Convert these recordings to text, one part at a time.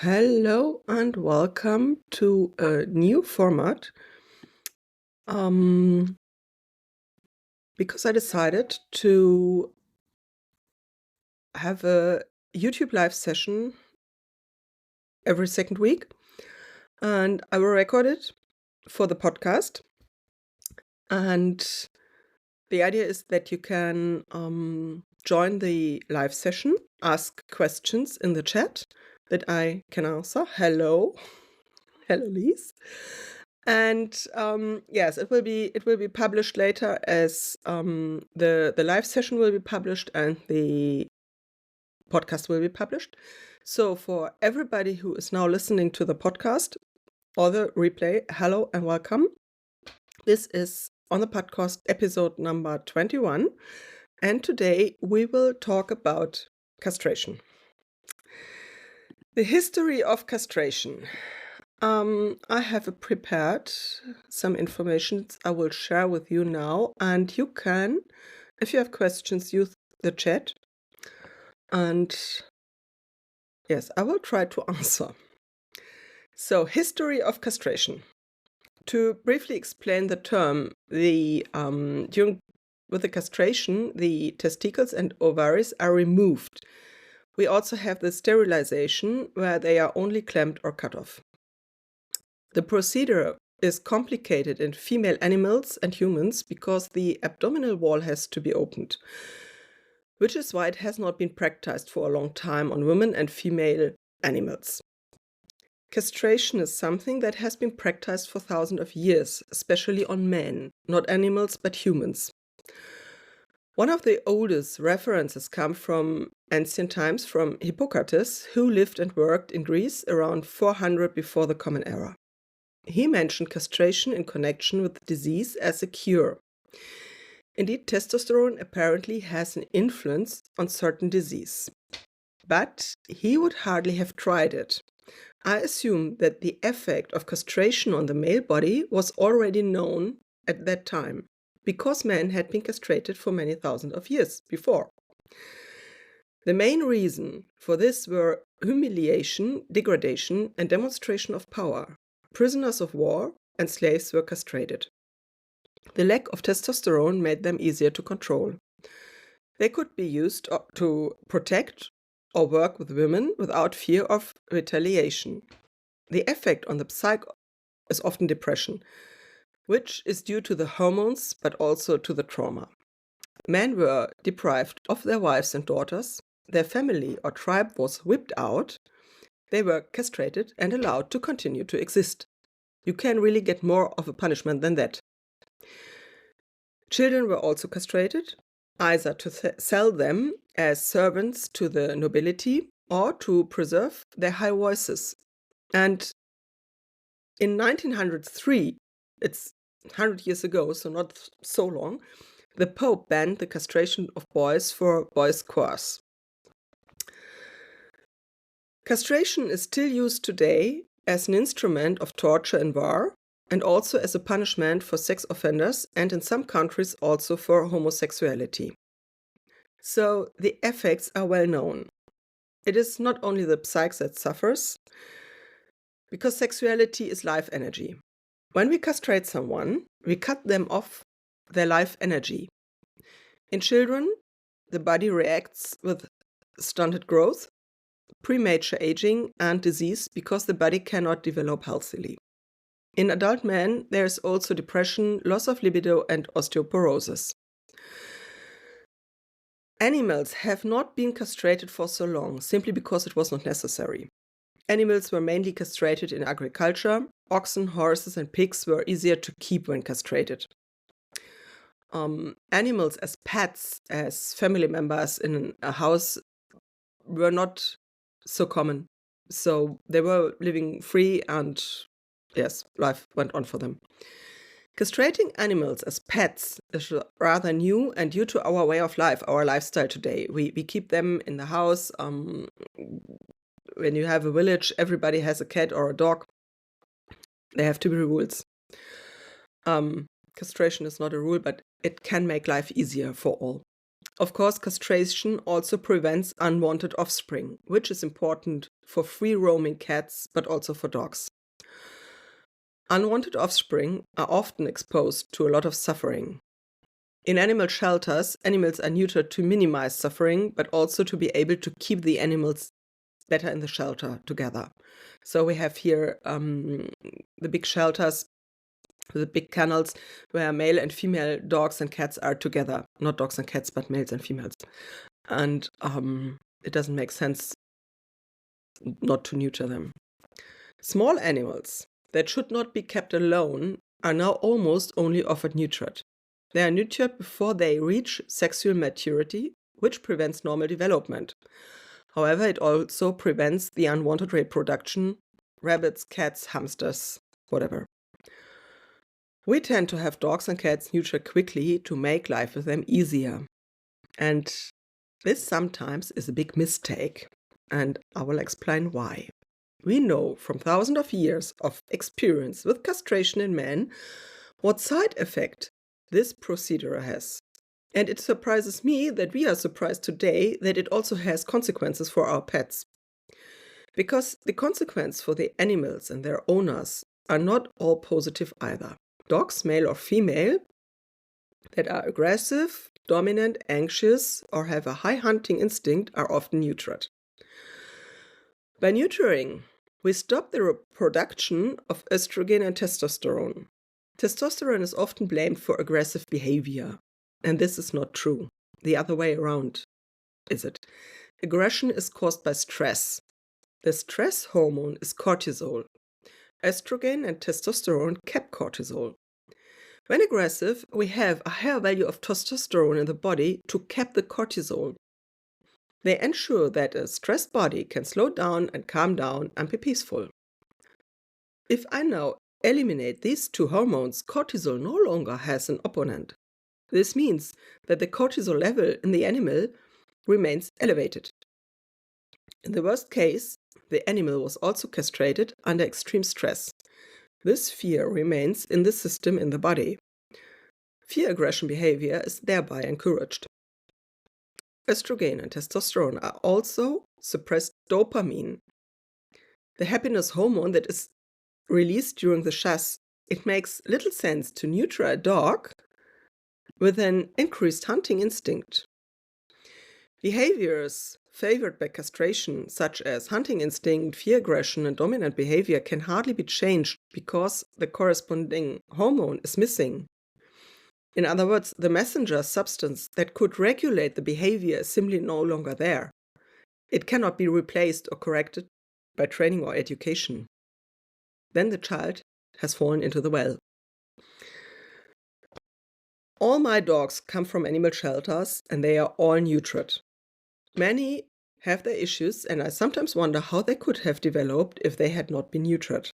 Hello and welcome to a new format. Um, because I decided to have a YouTube live session every second week, and I will record it for the podcast. And the idea is that you can join the live session, ask questions in the chat that I can answer. Hello, Lise. And yes, it will be published later as the live session will be published and the podcast will be published. So for everybody who is now listening to the podcast or the replay, hello and welcome. This is on the podcast episode number 21, and today we will talk about castration. The history of castration. I have prepared some information I will share with you now, and you can, if you have questions, use the chat. And yes, I will try to answer. So, history of castration. To briefly explain the term, with the castration, the testicles and ovaries are removed. We also have the sterilization, where they are only clamped or cut off. The procedure is complicated in female animals and humans because the abdominal wall has to be opened, which is why it has not been practiced for a long time on women and female animals. Castration is something that has been practiced for thousands of years, especially on men, not animals but humans. One of the oldest references come from ancient times from Hippocrates, who lived and worked in Greece around 400 before the Common Era. He mentioned castration in connection with the disease as a cure. Indeed, testosterone apparently has an influence on certain disease. But he would hardly have tried it. I assume that the effect of castration on the male body was already known at that time, because men had been castrated for many thousands of years before. The main reason for this were humiliation, degradation, and demonstration of power. Prisoners of war and slaves were castrated. The lack of testosterone made them easier to control. They could be used to protect or work with women without fear of retaliation. The effect on the psyche is often depression, which is due to the hormones but also to the trauma. Men were deprived of their wives and daughters, their family or tribe was whipped out, they were castrated and allowed to continue to exist. You can really get more of a punishment than that. Children were also castrated, either to sell them as servants to the nobility or to preserve their high voices. And in 1903, it's 100 years ago, so not so long, the Pope banned the castration of boys for boys' course. Castration is still used today as an instrument of torture in war and also as a punishment for sex offenders and in some countries also for homosexuality. So the effects are well known. It is not only the psyche that suffers, because sexuality is life energy. When we castrate someone, we cut them off their life energy. In children, the body reacts with stunted growth, premature aging, and disease because the body cannot develop healthily. In adult men, there is also depression, loss of libido, and osteoporosis. Animals have not been castrated for so long simply because it was not necessary. Animals were mainly castrated in agriculture. Oxen, horses, and pigs were easier to keep when castrated. Animals as pets, as family members in a house, were not so common. So they were living free and, yes, life went on for them. Castrating animals as pets is rather new and due to our way of life, our lifestyle today. We keep them in the house. When you have a village, everybody has a cat or a dog. There have to be rules. Castration is not a rule, but it can make life easier for all. Of course, castration also prevents unwanted offspring, which is important for free-roaming cats, but also for dogs. Unwanted offspring are often exposed to a lot of suffering. In animal shelters, animals are neutered to minimize suffering, but also to be able to keep the animals better in the shelter together. So we have here the big shelters, the big kennels, where male and female dogs and cats are together. Not dogs and cats, but males and females. And it doesn't make sense not to neuter them. Small animals that should not be kept alone are now almost only offered neutered. They are neutered before they reach sexual maturity, which prevents normal development. However, it also prevents the unwanted reproduction, rabbits, cats, hamsters, whatever. We tend to have dogs and cats neutered quickly to make life with them easier. And this sometimes is a big mistake, and I will explain why. We know from thousands of years of experience with castration in men what side effect this procedure has. And it surprises me that we are surprised today that it also has consequences for our pets. Because the consequences for the animals and their owners are not all positive either. Dogs, male or female, that are aggressive, dominant, anxious, or have a high hunting instinct are often neutered. By neutering, we stop the reproduction of estrogen and testosterone. Testosterone is often blamed for aggressive behavior, and this is not true. The other way around, is it? Aggression is caused by stress. The stress hormone is cortisol. Estrogen and testosterone cap cortisol. When aggressive, we have a higher value of testosterone in the body to cap the cortisol. They ensure that a stressed body can slow down and calm down and be peaceful. If I now eliminate these two hormones, cortisol no longer has an opponent. This means that the cortisol level in the animal remains elevated. In the worst case, the animal was also castrated under extreme stress. This fear remains in the system in the body. Fear aggression behavior is thereby encouraged. Estrogen and testosterone are also suppressed dopamine, the happiness hormone that is released during the chasse. It makes little sense to neuter a dog with an increased hunting instinct. Behaviors favored by castration, such as hunting instinct, fear aggression, and dominant behavior, can hardly be changed because the corresponding hormone is missing. In other words, the messenger substance that could regulate the behavior is simply no longer there. It cannot be replaced or corrected by training or education. Then the child has fallen into the well. All my dogs come from animal shelters and they are all neutered. Many have their issues, and I sometimes wonder how they could have developed if they had not been neutered.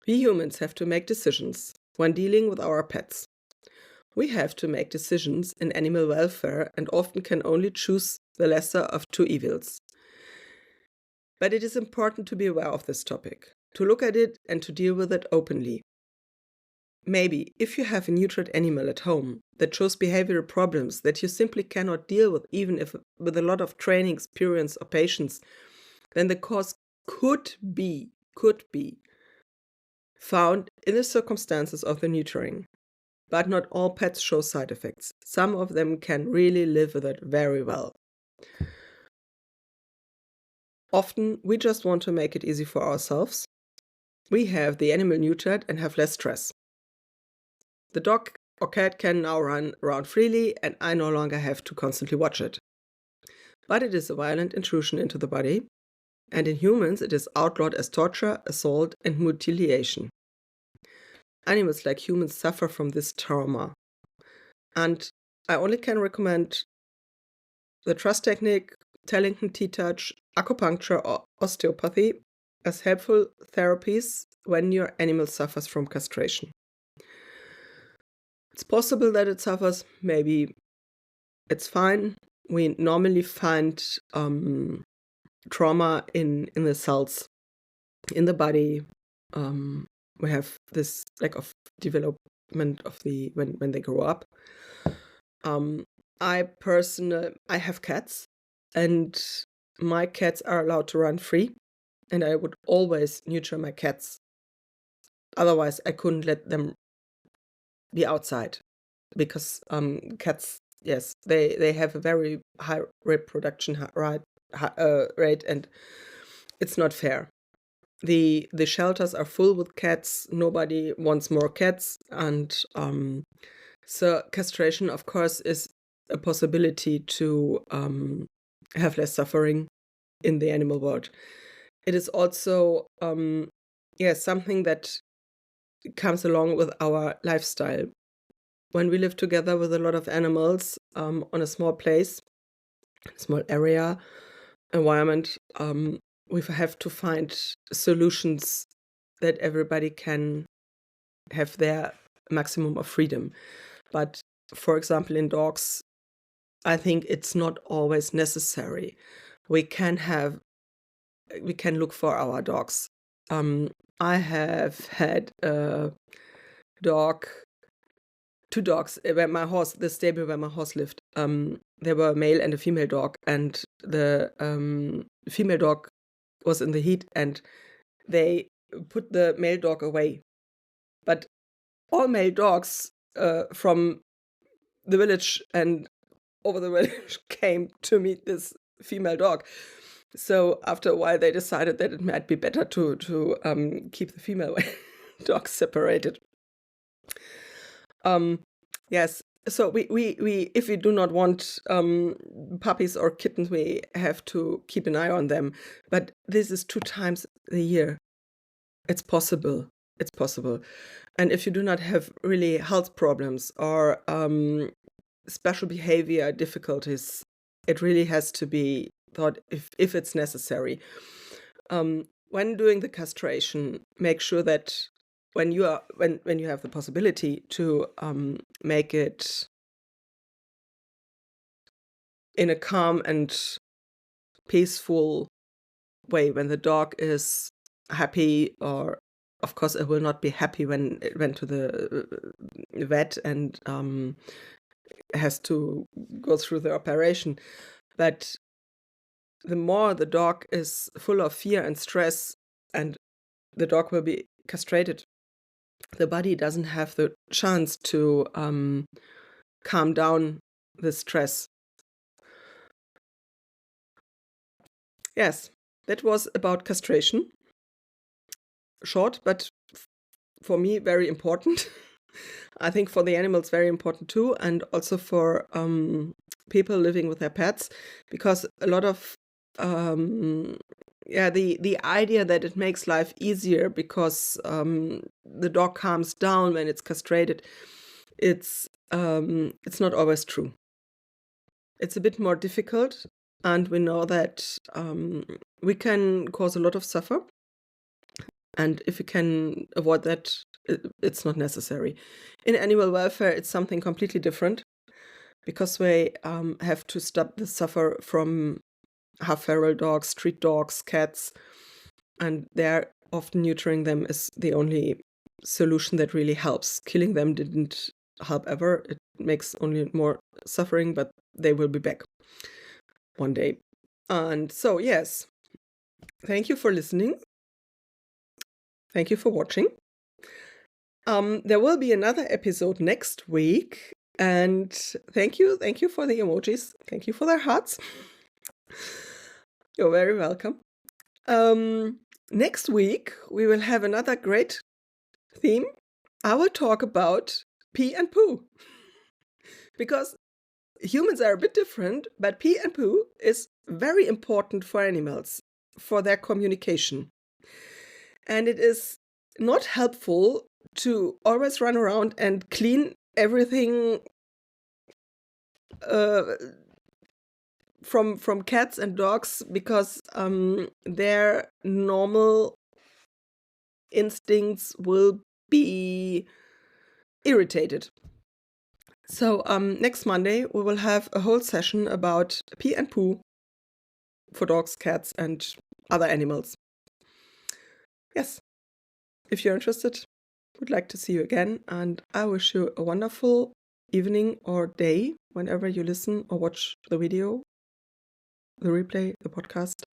We humans have to make decisions when dealing with our pets. We have to make decisions in animal welfare and often can only choose the lesser of two evils. But it is important to be aware of this topic, to look at it and to deal with it openly. Maybe if you have a neutered animal at home that shows behavioral problems that you simply cannot deal with, even if with a lot of training, experience, or patience, then the cause could be found in the circumstances of the neutering. But not all pets show side effects. Some of them can really live with it very well. Often, we just want to make it easy for ourselves. We have the animal neutered and have less stress. The dog or cat can now run around freely, and I no longer have to constantly watch it. But it is a violent intrusion into the body, and in humans it is outlawed as torture, assault, and mutilation. Animals like humans suffer from this trauma. And I only can recommend the trust technique, Tellington T-touch, acupuncture, or osteopathy as helpful therapies when your animal suffers from castration. It's possible that it suffers, maybe it's fine. We normally find trauma in the cells, in the body. We have this lack of development of when they grow up. I have cats, and my cats are allowed to run free, and I would always neuter my cats. Otherwise, I couldn't let them be outside because cats, yes, they have a very high reproduction rate, and it's not fair. The shelters are full with cats. Nobody wants more cats, and so castration, of course, is a possibility to have less suffering in the animal world. It is also something that comes along with our lifestyle. When we live together with a lot of animals on a small place, small area, environment, we have to find solutions that everybody can have their maximum of freedom. But for example, in dogs, I think it's not always necessary. We can look for our dogs. I have had a dog, two dogs where the stable where my horse lived. There were a male and a female dog, and the female dog was in the heat, and they put the male dog away. But all male dogs from the village and over the village came to meet this female dog. So after a while, they decided that it might be better to keep the female dogs separated. Yes. So we if we do not want puppies or kittens, we have to keep an eye on them. But this is 2 times a year. It's possible. It's possible. And if you do not have really health problems or special behavior difficulties, it really has to be thought if it's necessary. When doing the castration, make sure that when you have the possibility to make it in a calm and peaceful way, when the dog is happy, or of course it will not be happy when it went to the vet and has to go through the operation. But the more the dog is full of fear and stress, and the dog will be castrated, the body doesn't have the chance to calm down the stress. Yes, that was about castration. Short, but for me, very important. I think for the animals, very important too, and also for people living with their pets, because a lot of the idea that it makes life easier because the dog calms down when it's castrated, it's not always true. It's a bit more difficult, and we know that we can cause a lot of suffer, and if we can avoid that, it's not necessary. In animal welfare, it's something completely different, because we have to stop the suffer from half-feral dogs, street dogs, cats, and they're often neutering them is the only solution that really helps. Killing them didn't help ever. It makes only more suffering, but they will be back one day. And so, yes, thank you for listening. Thank you for watching. There will be another episode next week, and thank you for the emojis. Thank you for the hearts. You're very welcome. Next week, we will have another great theme. I will talk about pee and poo, because humans are a bit different, but pee and poo is very important for animals, for their communication. And it is not helpful to always run around and clean everything from cats and dogs, because their normal instincts will be irritated. So next Monday we will have a whole session about pee and poo for dogs, cats, and other animals. Yes, if you're interested, would like to see you again, and I wish you a wonderful evening or day whenever you listen or watch the video, the replay, the podcast.